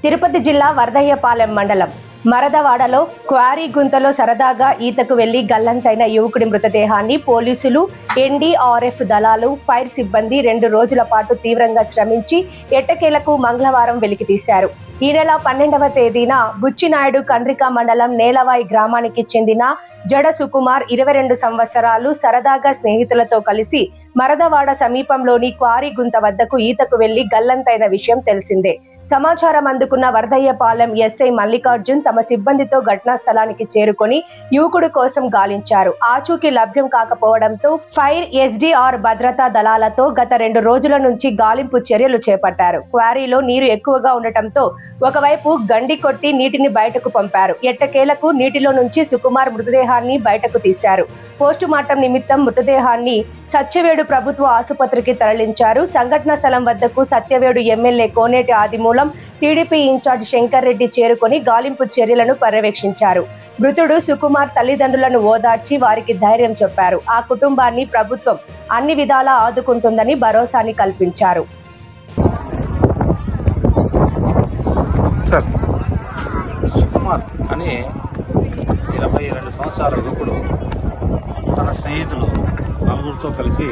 తిరుపతి జిల్లా వరదయ్యపాలెం మండలం మరదవాడలో క్వారీ గుంతలో సరదాగా ఈతకు వెళ్లి గల్లంతైన యువకుడి మృతదేహాన్ని పోలీసులు, ఎన్డీఆర్ఎఫ్ దళాలు, ఫైర్ సిబ్బంది 2 రోజుల పాటు తీవ్రంగా శ్రమించి ఎట్టకేలకు మంగళవారం వెలికితీశారు. ఈ నెల 12వ తేదీన బుచ్చినాయుడు కండ్రిక మండలం నేలవాయి గ్రామానికి చెందిన జడ సుకుమార్ 22 సంవత్సరాలు సరదాగా స్నేహితులతో కలిసి మరదవాడ సమీపంలోని క్వారీ గుంత వద్దకు ఈతకు వెళ్లి గల్లంతైన విషయం తెలిసిందే. సమాచారం అందుకున్న వరదయ్యపాలెం ఎస్ఐ మల్లికార్జున్ తమ సిబ్బందితో ఘటనా స్థలానికి చేరుకొని యువకుడి కోసం గాలించారు. ఆచూకీ లభ్యం కాకపోవడంతో ఫైర్, ఎస్డీఆర్ భద్రతా దళాలతో గత 2 రోజుల నుంచి గాలింపు చర్యలు చేపట్టారు. క్వారీలో నీరు ఎక్కువగా ఉండటంతో ఒకవైపు గండి కొట్టి నీటిని బయటకు పంపారు. ఎట్టకేలకు నీటిలో నుంచి సుకుమార్ మృతదేహాన్ని బయటకు తీశారు. పోస్టుమార్టం నిమిత్తం మృతదేహాన్ని సత్యవేడు ప్రభుత్వ ఆసుపత్రికి తరలించారు. సంఘటనా స్థలం వద్దకు సత్యవేడు ఎమ్మెల్యే కోనేటి ఆదిమూలం, టీడీపీ ఇన్ఛార్జ్ శంకర్ రెడ్డి చేరుకొని గాలింపు చర్యలను పర్యవేక్షించారు. మృతుడు సుకుమార్ తల్లిదండ్రులను ఓదార్చి వారికి ధైర్యం చెప్పారు. ఆ కుటుంబాన్ని ప్రభుత్వం అన్ని విధాలా ఆదుకుంటుందని భరోసాని కల్పించారు. సుకుమార్ అనే 22 సంవత్సరాల యువకుడు తన స్నేహితులు 4 కలిసి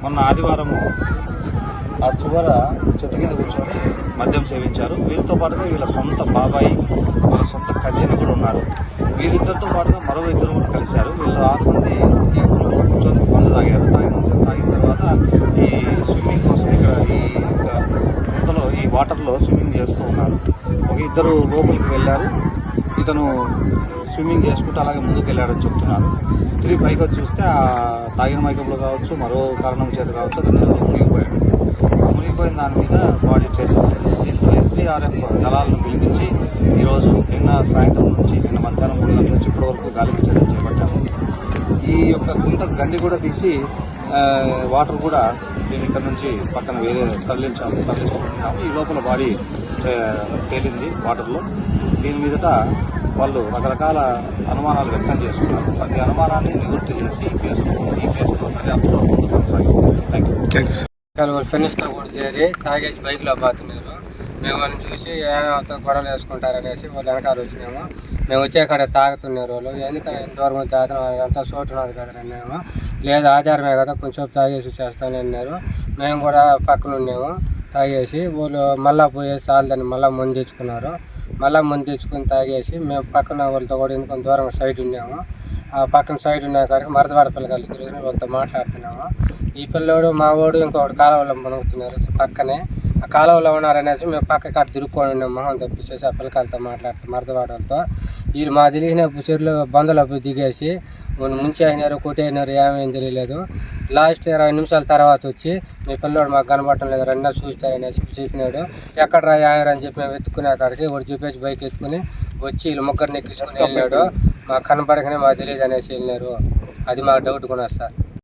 మొన్న ఆదివారము ఆ చివర చెట్టు కింద కూర్చొని మద్యం సేవించారు. వీళ్ళతో పాటుగా వీళ్ళ సొంత బాబాయి, వీళ్ళ సొంత కజిన్ కూడా ఉన్నారు. వీళ్ళిద్దరితో పాటుగా మరో 2 కూడా కలిశారు. వీళ్ళు 6 మంది ఈ గుంపులో కూర్చొని మందు తాగారు. తాగిన తర్వాత ఈ స్విమ్మింగ్ కోసం ఇక్కడ ఈ గుంతలో ఈ వాటర్లో స్విమ్మింగ్ చేస్తూ ఉన్నారు. ఒక 2 లోపలికి వెళ్ళారు. ఇతను స్విమ్మింగ్ చేసుకుంటూ అలాగే ముందుకు వెళ్ళాడని చెప్తున్నారు. తిరిగి పైకి వచ్చి చూస్తే ఆ తాగిన మైకంలో కావచ్చు, మరో కారణం చేత కావచ్చు, అతను నీళ్ళలో మునిగిపోయాడు. మునిగిపోయిన దాని మీద బాడీ ట్రేస్ అవ్వలేదు. దీంతో ఎస్డీఆర్ఎఫ్ దళాలను పిలిపించి ఈరోజు నిన్న సాయంత్రం నుంచి నిన్న మధ్యాహ్నం 3 గంటల నుంచి ఇప్పటి వరకు గాలింపు చర్యలు చేపట్టాము. ఈ యొక్క గుంత గండి కూడా తీసి వాటర్ కూడా దీని ఇక్కడ నుంచి పక్కన వేరే తరలిస్తున్నాము. ఈ లోపల బాడీ తేలింది వాటర్లో. దీని మీదట వాళ్ళు రకరకాల అనుమానాలు వ్యక్తం చేస్తున్నారు. ప్రతి అనుమానాన్ని నివృత్తి చేసి ఈ కేసులో దర్యాప్తులో ముందు కొనసాగిస్తారు. Thank you. ఫ్రెండ్స్తో కూడా చేరి తాగేసి బైక్లో పోతున్నారు. మేము వాళ్ళని చూసి ఏమైనా గొడవలు వేసుకుంటారనేసి వాళ్ళు వెనకాల వచ్చినాము. మేము వచ్చే కాడ తాగుతున్నారు వాళ్ళు. ఎందుకని దూరం తాగుతాం, అంతా చోటు ఉన్నది కదా అన్నాము. లేదు ఆధారమే కదా, కొంచెం తాగేసి చేస్తానని అన్నారు. మేము కూడా పక్కన ఉన్నాము. తాగేసి వాళ్ళు మళ్ళీ పోయేసి చాలని మళ్ళీ ముందు తెచ్చుకున్నారు. మళ్ళీ ముందు తెచ్చుకొని తాగేసి మేము పక్కన వాళ్ళతో కూడా ఎందుకు దూరంగా సైడ్ ఉన్నాము. ఆ పక్కన సైడ్ ఉన్న కాడికి మరదవాడ పిల్లగాళ్ళు తిరిగి వాళ్ళతో మాట్లాడుతున్నాము. ఈ పిల్లోడు మా వాడు ఇంకొకటి కాలువలో మునుగుతున్నారు పక్కనే. ఆ కాలువలో ఉన్నారనేసి మేము పక్క కాడ తిరుక్కొని ఉన్నాం. మొహం తప్పించేసి ఆ పిల్లకాయలతో మాట్లాడుతాం మరదవాడ వాళ్ళతో. వీళ్ళు మా తెలిసిన చెరువులో బందలో దిగేసి ముంచేసినారు, కొట్టేసినారు, ఏమేమి తెలియలేదు. లాస్ట్ 20 నిమిషాల తర్వాత వచ్చి మీ పిల్లోడు మాకు కనబడటం లేదు, 2 చూస్తారనేసి చెప్పినాడు. ఎక్కడ రాయారు అని చెప్పి మేము ఎత్తుకునే కాడికి వాడు చూపేసి బైక్ ఎత్తుకుని వచ్చి వీళ్ళు 3 ఎక్కించుకొని వెళ్ళాడు. మాకు కనబడకనే మాకు తెలియదు అనేసి వెళ్ళినారు. అది మాకు డౌట్ కూడా సార్.